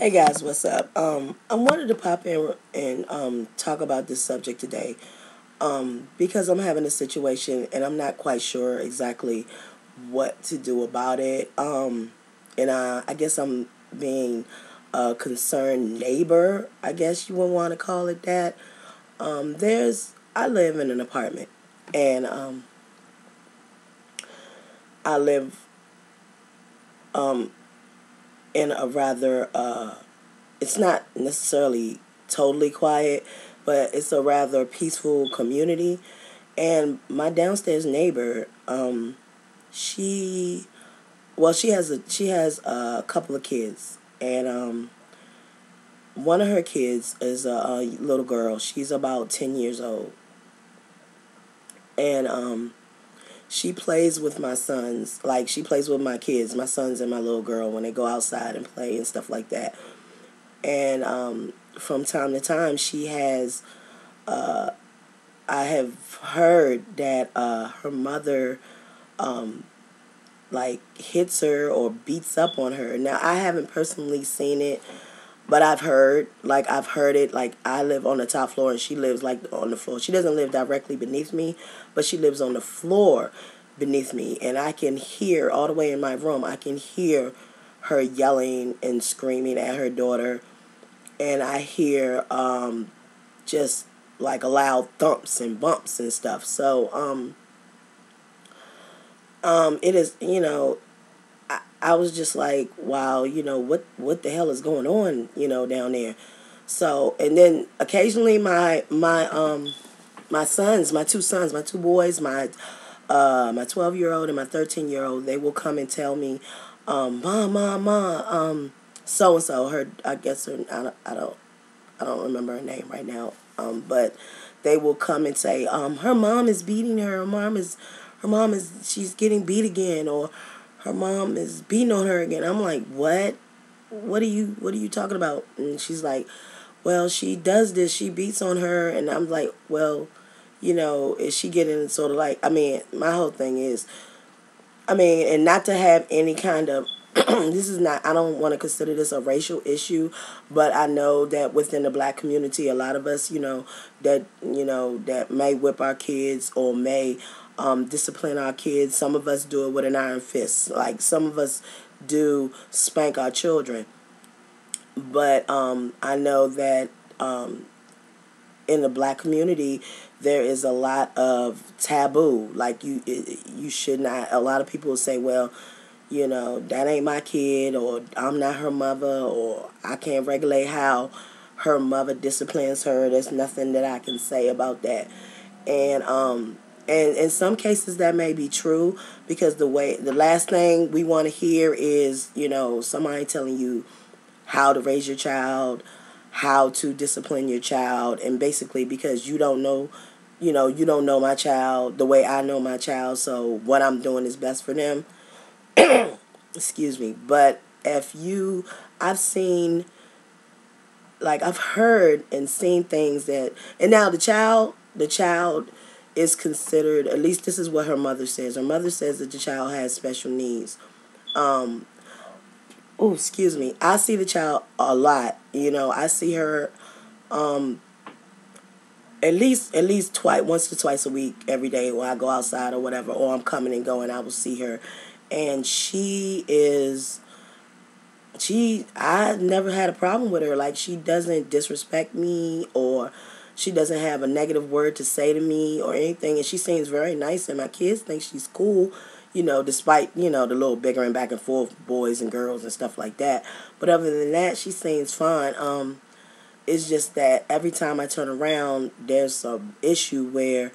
Hey guys, what's up? I wanted to pop in and talk about this subject today because I'm having a situation and I'm not quite sure exactly what to do about it. I guess I'm being a concerned neighbor, I guess you would want to call it that. I live in an apartment and I live um, in a rather it's not necessarily totally quiet, but it's a rather peaceful community. And my downstairs neighbor, she she has a couple of kids, and one of her kids is a little girl. She's about 10 years old, and she plays with my sons. Like she plays with my kids, my sons and my little girl when they go outside and play and stuff like that. And from time to time, she has. I have heard that her mother like hits her or beats up on her. Now I haven't personally seen it, but I've heard it. Like I live on the top floor and she lives like on the floor. She doesn't live directly beneath me, but she lives on the floor beneath me, and I can hear all the way in my room. I can hear her yelling and screaming at her daughter, and I hear just like loud thumps and bumps and stuff. So it is, I was just like, wow, what the hell is going on, down there. So, and then occasionally my sons, my two sons, my two boys, my 12-year-old and my 13-year-old, they will come and tell me, mom, so and so, her, I guess her, I don't remember her name right now. But they will come and say, her mom is beating her. Her mom is, she's getting beat again, or her mom is beating on her again. I'm like, what? What are you talking about? And she's like, well, she does this. She beats on her, and I'm like, well, is she getting sort of like? I mean, my whole thing is, and not to have any kind of this is not, I don't want to consider this a racial issue, but I know that within the black community, a lot of us, that may whip our kids or may discipline our kids. Some of us do it with an iron fist. Like some of us do spank our children. But I know that in the black community, there is a lot of taboo. Like you should not. A lot of people will say, well, that ain't my kid, or I'm not her mother, or I can't regulate how her mother disciplines her. There's nothing that I can say about that. And in some cases that may be true, because the last thing we want to hear is, somebody telling you how to raise your child, how to discipline your child, and basically because you don't know my child the way I know my child, so what I'm doing is best for them. Excuse me. But I've seen, like, I've heard and seen things that, and now the child is considered, at least this is what her mother says. Her mother says that the child has special needs. Um, oh, excuse me. I see the child a lot. I see her um, at least twice, once to twice a week, every day when I go outside or whatever, or I'm coming and going, I will see her, and I never had a problem with her. Like, she doesn't disrespect me, or she doesn't have a negative word to say to me or anything, and she seems very nice, and my kids think she's cool, despite, the little bickering back and forth, boys and girls and stuff like that. But other than that, she seems fine. It's just that every time I turn around, there's some issue where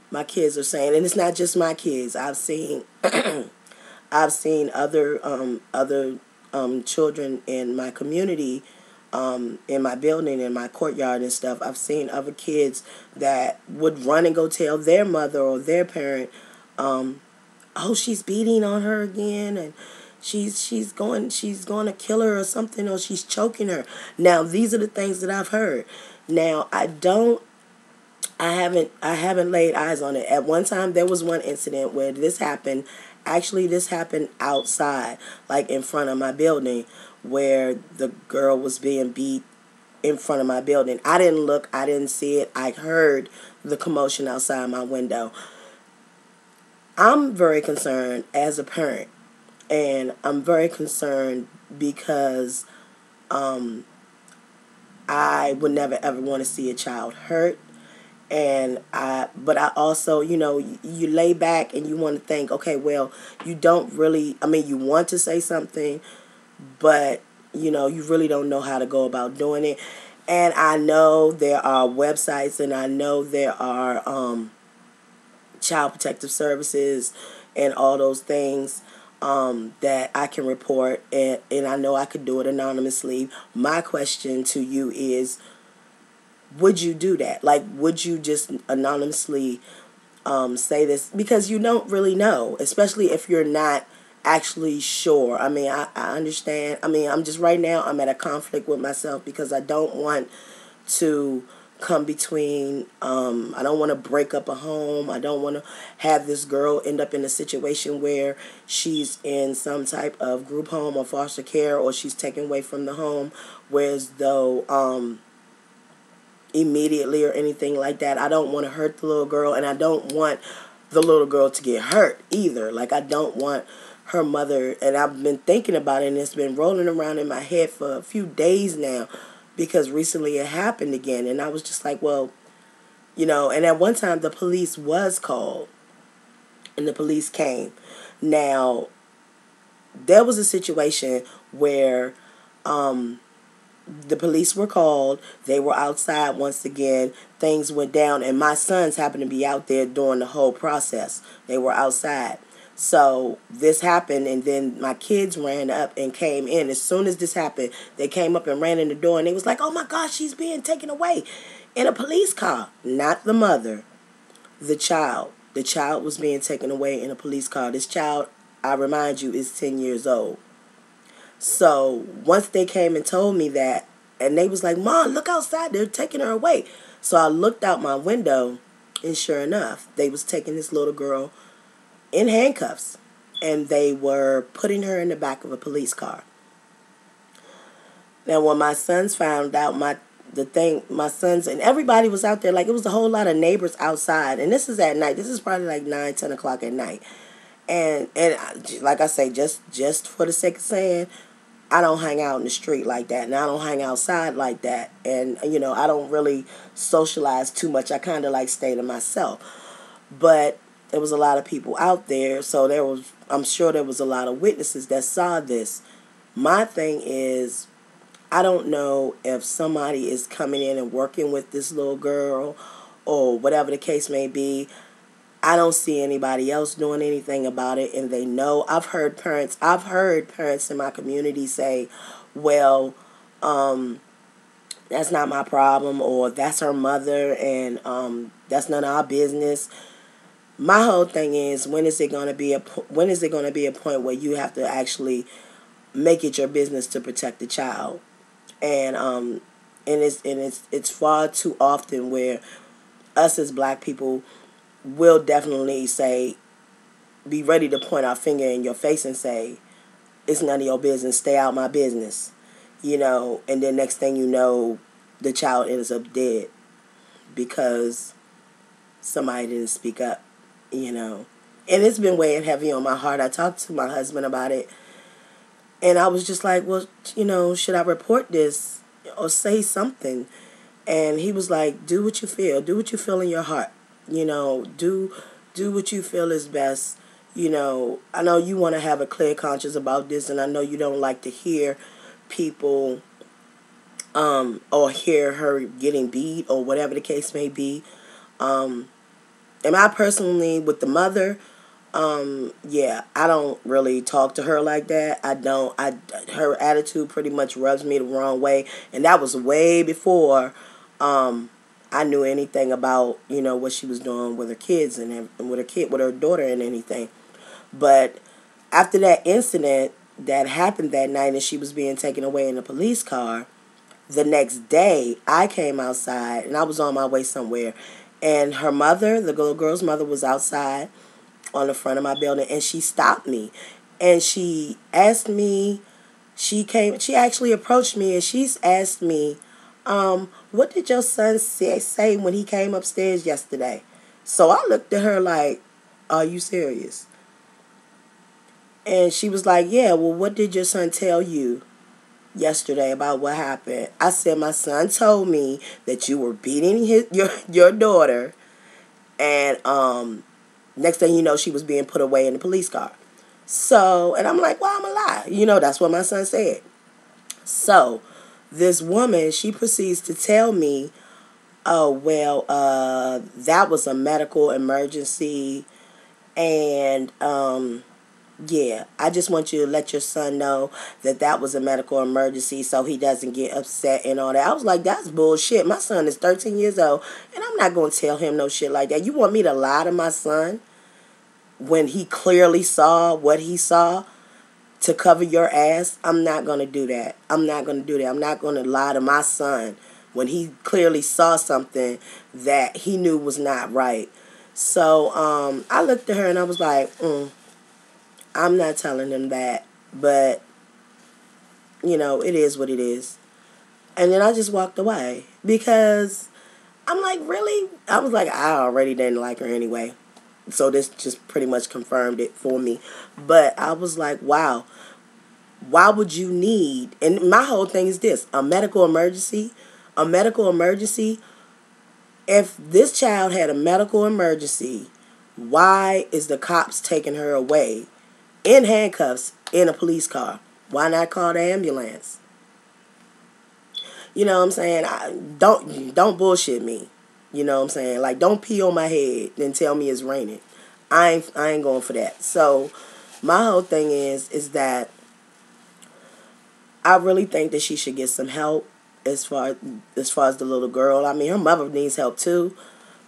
my kids are saying, and it's not just my kids. I've seen I've seen other children in my community, in my building, in my courtyard and stuff. I've seen other kids that would run and go tell their mother or their parent, oh, she's beating on her again, and she's going to kill her or something, or she's choking her. Now these are the things that I've heard. Now I haven't laid eyes on it. At one time, there was one incident where this happened. Actually, this happened outside, like in front of my building, where the girl was being beat in front of my building. I didn't look, I didn't see it. I heard the commotion outside my window. I'm very concerned as a parent, and I'm very concerned because I would never ever want to see a child hurt. But I also, you lay back and you want to think, okay, well, you don't really, I mean, you want to say something, but, you really don't know how to go about doing it. And I know there are websites, and I know there are child protective services and all those things that I can report, and I know I could do it anonymously. My question to you is, would you do that? Like, would you just anonymously say this? Because you don't really know, especially if you're not actually sure. I mean, I understand. I mean, I'm just right now, I'm at a conflict with myself because I don't want to come between. I don't want to break up a home. I don't want to have this girl end up in a situation where she's in some type of group home or foster care, or she's taken away from the home, whereas though immediately or anything like that. I don't want to hurt the little girl, and I don't want the little girl to get hurt either. Like, I don't want her mother, and I've been thinking about it, and it's been rolling around in my head for a few days now, because recently it happened again, and I was just like, well, and at one time the police was called, and the police came. Now, there was a situation where the police were called. They were outside once again. Things went down, and my sons happened to be out there during the whole process. They were outside. So this happened, and then my kids ran up and came in. As soon as this happened, they came up and ran in the door, and they was like, oh my gosh, she's being taken away in a police car. Not the mother, the child. The child was being taken away in a police car. This child, I remind you, is 10 years old. So once they came and told me that, and they was like, Mom, look outside, they're taking her away. So I looked out my window, and sure enough, they was taking this little girl in handcuffs, and they were putting her in the back of a police car. Now, when my sons found out, my sons and everybody was out there, like, it was a whole lot of neighbors outside, and this is at night. This is probably like 9, 10 o'clock at night. And like I say, just for the sake of saying, I don't hang out in the street like that, and I don't hang outside like that, and I don't really socialize too much. I kind of like stay to myself. But there was a lot of people out there, so I'm sure there was a lot of witnesses that saw this. My thing is, I don't know if somebody is coming in and working with this little girl, or whatever the case may be. I don't see anybody else doing anything about it, and they know. I've heard parents in my community say, well, that's not my problem, or that's her mother, and that's none of our business. My whole thing is, when is it going to be a point where you have to actually make it your business to protect the child? And it's far too often where us as black people will definitely be ready to point our finger in your face and say, it's none of your business, stay out my business, and then next thing you know, the child ends up dead because somebody didn't speak up, and it's been weighing heavy on my heart. I talked to my husband about it, and I was just like, well, should I report this or say something? And he was like, do what you feel in your heart. Do what you feel is best. I know you want to have a clear conscience about this, and I know you don't like to hear people or hear her getting beat or whatever the case may be. Am I personally with the mother? Yeah, I don't really talk to her like that. Her attitude pretty much rubs me the wrong way, and that was way before I knew anything about, what she was doing with her kids and with her daughter and anything. But after that incident that happened that night, and she was being taken away in a police car, the next day I came outside, and I was on my way somewhere, and her mother, the little girl's mother, was outside on the front of my building, and she stopped me, and she asked me, She actually approached me and she's asked me, what did your son say when he came upstairs yesterday? So I looked at her like, are you serious? And she was like, yeah, well, what did your son tell you yesterday about what happened? I said, my son told me that you were beating your daughter, and next thing you know, she was being put away in the police car. So, and I'm like, well, I'm a lie. That's what my son said. So, this woman, she proceeds to tell me, oh, well, that was a medical emergency, and yeah, I just want you to let your son know that that was a medical emergency so he doesn't get upset and all that. I was like, that's bullshit. My son is 13 years old, and I'm not going to tell him no shit like that. You want me to lie to my son when he clearly saw what he saw to cover your ass? I'm not going to do that. I'm not going to do that. I'm not going to lie to my son when he clearly saw something that he knew was not right. So I looked at her and I was like, I'm not telling him that, but, it is what it is. And then I just walked away because I'm like, really? I was like, I already didn't like her anyway. So this just pretty much confirmed it for me. But I was like, wow, why would you need, and my whole thing is this, a medical emergency, if this child had a medical emergency, why is the cops taking her away in handcuffs in a police car? Why not call the ambulance? You know what I'm saying? Don't bullshit me. You know what I'm saying? Like, don't pee on my head and tell me it's raining. I ain't going for that. So my whole thing is that I really think that she should get some help as far as the little girl. I mean, her mother needs help too,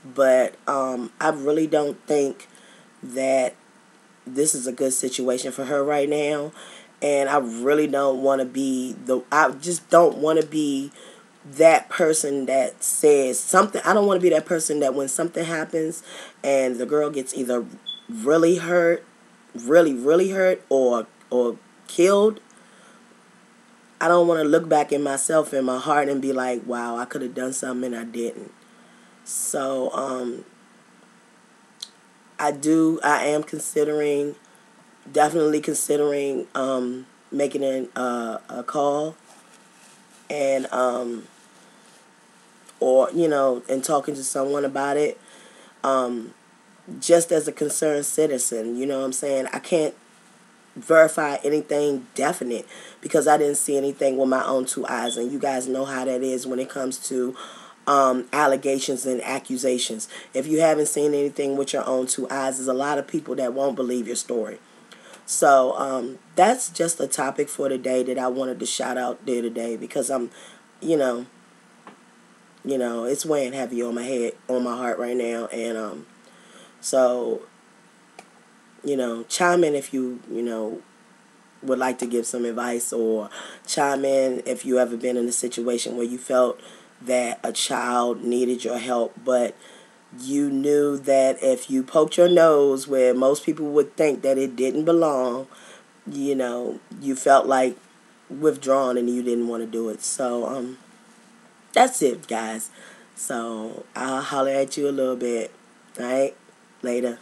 but I really don't think that this is a good situation for her right now. And I really don't want to be I just don't want to be that person that says something. I don't want to be that person that when something happens and the girl gets either really hurt, really hurt, or killed, I don't want to look back in myself in my heart and be like, wow, I could have done something and I didn't. So I am definitely considering making a call and or and talking to someone about it, just as a concerned citizen. You know what I'm saying? I can't verify anything definite because I didn't see anything with my own two eyes, and you guys know how that is when it comes to allegations and accusations. If you haven't seen anything with your own two eyes, there's a lot of people that won't believe your story. So that's just a topic for today that I wanted to shout out there today because I'm, you know, it's weighing heavy on my head, on my heart right now, and so chime in if you would like to give some advice, or chime in if you ever been in a situation where you felt that a child needed your help, but you knew that if you poked your nose where most people would think that it didn't belong, you felt like withdrawn and you didn't want to do it. So that's it, guys. So I'll holler at you a little bit. All right? Later.